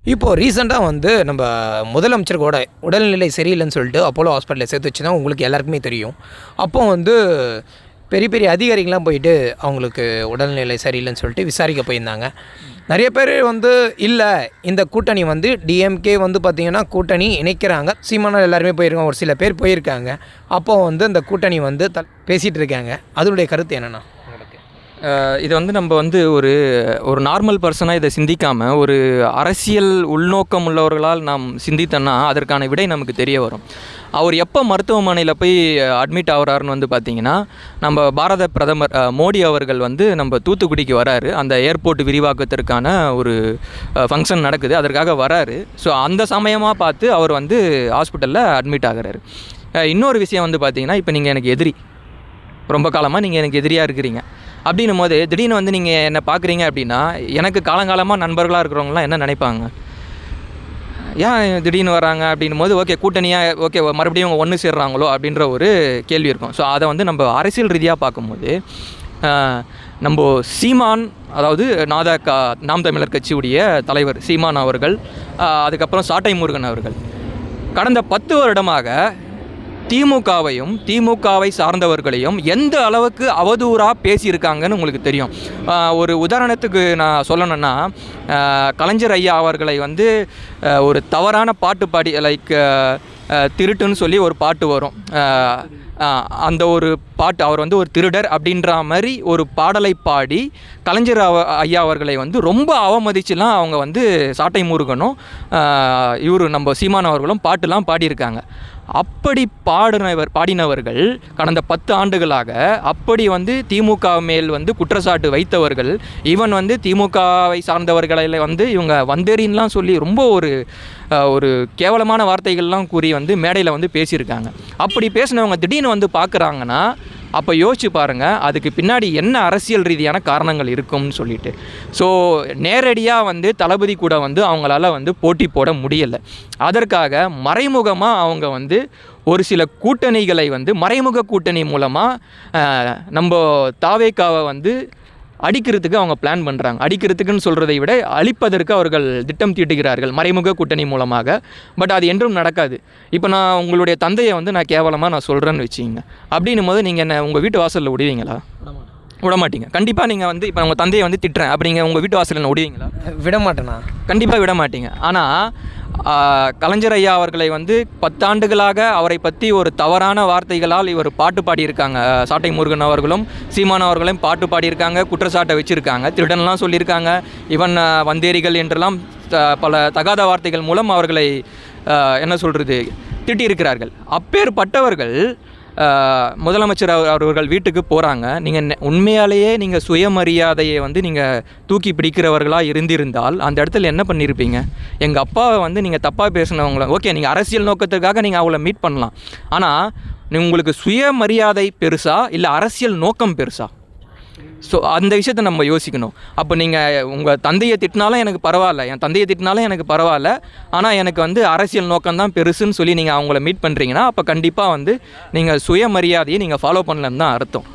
இப்போது ரீசெண்டாக வந்து நம்ம முதலமைச்சருக்கோட உடல்நிலை சரியில்லைன்னு சொல்லிட்டு அப்போலோ ஹாஸ்பிட்டலில் சேர்த்து வச்சுன்னா உங்களுக்கு எல்லாருக்குமே தெரியும். அப்போ வந்து பெரிய பெரிய அதிகாரிகள்லாம் போயிட்டு அவங்களுக்கு உடல்நிலை சரியில்லைன்னு சொல்லிட்டு விசாரிக்க போயிருந்தாங்க. நிறைய பேர் வந்து இல்லை இந்த கூட்டணி வந்து டிஎம்கே வந்து பார்த்திங்கன்னா கூட்டணி இணைக்கிறாங்க. சீமானால் எல்லாருமே போயிருக்காங்க, ஒரு சில பேர் போயிருக்காங்க. அப்போது வந்து இந்த கூட்டணி வந்து பேசிகிட்டு இருக்காங்க. அதனுடைய கருத்து என்னென்னா? இதை வந்து நம்ம வந்து ஒரு நார்மல் பர்சனாக இதை சிந்திக்காமல் ஒரு அரசியல் உள்நோக்கம் உள்ளவர்களால் நாம் சிந்தித்தோன்னா அதற்கான விடை நமக்கு தெரிய வரும். அவர் எப்போ மருத்துவமனையில் போய் அட்மிட் ஆகிறாருன்னு வந்து பார்த்திங்கன்னா, நம்ம பாரத பிரதமர் மோடி அவர்கள் வந்து நம்ம தூத்துக்குடிக்கு வராரு. அந்த ஏர்போர்ட் விரிவாக்கத்திற்கான ஒரு ஃபங்க்ஷன் நடக்குது, அதற்காக வராரு. ஸோ அந்த சமயமாக பார்த்து அவர் வந்து ஹாஸ்பிட்டலில் அட்மிட் ஆகிறாரு. இன்னொரு விஷயம் வந்து பார்த்திங்கன்னா, இப்போ நீங்கள் எனக்கு எதிரி, ரொம்ப காலமாக நீங்கள் எனக்கு எதிரியாக இருக்கிறீங்க. அப்படின்னும் போது திடீர்னு வந்து நீங்கள் என்னை பார்க்குறீங்க அப்படின்னா, எனக்கு காலங்காலமாக நண்பர்களாக இருக்கிறவங்களாம் என்ன நினைப்பாங்க? ஏன் திடீர்னு வராங்க அப்படின்னும் போது, ஓகே கூட்டணியாக ஓகே மறுபடியும் அவங்க ஒன்று சேர்றாங்களோ அப்படின்ற ஒரு கேள்வி இருக்கும். ஸோ அதை வந்து நம்ம அரசியல் ரீதியாக பார்க்கும்போது நம்ம சீமான், அதாவது நாம் தமிழர் கட்சியுடைய தலைவர் சீமான் அவர்கள், அதுக்கப்புறம் சாட்டை முருகன் அவர்கள் கடந்த 10 வருடமாக திமுகவையும் திமுகவை சார்ந்தவர்களையும் எந்த அளவுக்கு அவதூறாக பேசியிருக்காங்கன்னு உங்களுக்கு தெரியும். ஒரு உதாரணத்துக்கு நான் சொல்லணுன்னா, கலைஞர் ஐயா அவர்களை வந்து ஒரு தவறான பாட்டு பாடி லைக் திருட்டுன்னு சொல்லி ஒரு பாட்டு வரும். அந்த ஒரு பாட்டு அவர் வந்து ஒரு திருடர் அப்படின்ற மாதிரி ஒரு பாடலை பாடி கலைஞர் ஐயா அவர்களை வந்து ரொம்ப அவமதிச்சுலாம் அவங்க வந்து சாட்டை முருகனும் இவர் நம்ம சீமான் அவர்களும் பாட்டுலாம் பாடியிருக்காங்க. அப்படி பாடினவர்கள் கடந்த 10 ஆண்டுகளாக அப்படி வந்து திமுக மேல் வந்து குற்றச்சாட்டு வைத்தவர்கள், ஈவன் வந்து திமுகவை சார்ந்தவர்களை வந்து இவங்க வந்தேரின்லாம் சொல்லி ரொம்ப ஒரு கேவலமான வார்த்தைகள்லாம் கூறி வந்து மேடையில் வந்து பேசியிருக்காங்க. அப்படி பேசினவங்க திடீர்னு வந்து பார்க்குறாங்கன்னா, அப்போ யோசிச்சு பாருங்கள் அதுக்கு பின்னாடி என்ன அரசியல் ரீதியான காரணங்கள் இருக்கும்னு சொல்லிட்டு. ஸோ நேரடியாக வந்து தளபதி கூட வந்து அவங்களால வந்து போட்டி போட முடியலை. அதற்காக மறைமுகமாக அவங்க வந்து ஒரு சில கூட்டணிகளை வந்து மறைமுக கூட்டணி மூலமாக நம்ம தாவேக்காவை வந்து அடிக்கிறதுக்கு அவங்க பிளான் பண்ணுறாங்க. அடிக்கிறதுக்குன்னு சொல்கிறதை விட அழிப்பதற்கு அவர்கள் திட்டம் தீட்டுகிறார்கள் மறைமுக கூட்டணி மூலமாக. பட் அது என்றும் நடக்காது. இப்போ நான் உங்களுடைய தந்தையை வந்து நான் கேவலமாக நான் சொல்கிறேன்னு வச்சுக்கிங்க. அப்படின்னும் போது நீங்கள் என்ன உங்கள் வீட்டு வாசலில் விடுவீங்களா? விட மாட்டீங்க. கண்டிப்பாக நீங்கள் வந்து இப்போ உங்கள் தந்தையை வந்து திட்டுறேன் அப்படிங்க உங்கள் வீட்டு வாசலில் விடுவீங்களா? விட மாட்டேண்ணா. கண்டிப்பாக விட மாட்டீங்க. ஆனால் கலைஞர் ஐயா அவர்களை வந்து 10 ஆண்டுகளாக அவரை பற்றி ஒரு தவறான வார்த்தைகளால் இவர் பாட்டு பாடியிருக்காங்க. சாட்டை முருகன் அவர்களும் சீமான் அவர்களையும் பாட்டு பாடியிருக்காங்க, குற்றச்சாட்டை வச்சுருக்காங்க, திருடன்லாம் சொல்லியிருக்காங்க, இவன் வந்தேரிகள் என்றெல்லாம் பல தகாத வார்த்தைகள் மூலம் அவர்களை என்ன சொல்கிறது திட்டியிருக்கிறார்கள். அப்பேற்பட்டவர்கள் முதலமைச்சர் அவர்கள் வீட்டுக்கு போகிறாங்க. நீங்கள் உண்மையாலேயே நீங்கள் சுயமரியாதையை வந்து நீங்கள் தூக்கி பிடிக்கிறவர்களாக இருந்திருந்தால் அந்த இடத்துல என்ன பண்ணியிருப்பீங்க? எங்கள் அப்பாவை வந்து நீங்கள் தப்பாக பேசினவங்கள ஓகே நீங்கள் அரசியல் நோக்கத்துக்காக நீங்கள் அவங்கள மீட் பண்ணலாம். ஆனால் உங்களுக்கு சுயமரியாதை பெருசா இல்லை அரசியல் நோக்கம் பெருசா? ஸோ அந்த விஷயத்தை நம்ம யோசிக்கணும். அப்போ நீங்கள் உங்கள் தந்தையை திட்டினாலும் எனக்கு பரவாயில்ல, என் தந்தையை திட்டினாலும் எனக்கு பரவாயில்ல, ஆனால் எனக்கு வந்து அரசியல் நோக்கம்தான் பெருசுன்னு சொல்லி நீங்கள் அவங்கள மீட் பண்ணுறீங்கன்னா அப்போ கண்டிப்பாக வந்து நீங்கள் சுயமரியாதையை நீங்கள் ஃபாலோ பண்ணலன்னு தான் அர்த்தம்.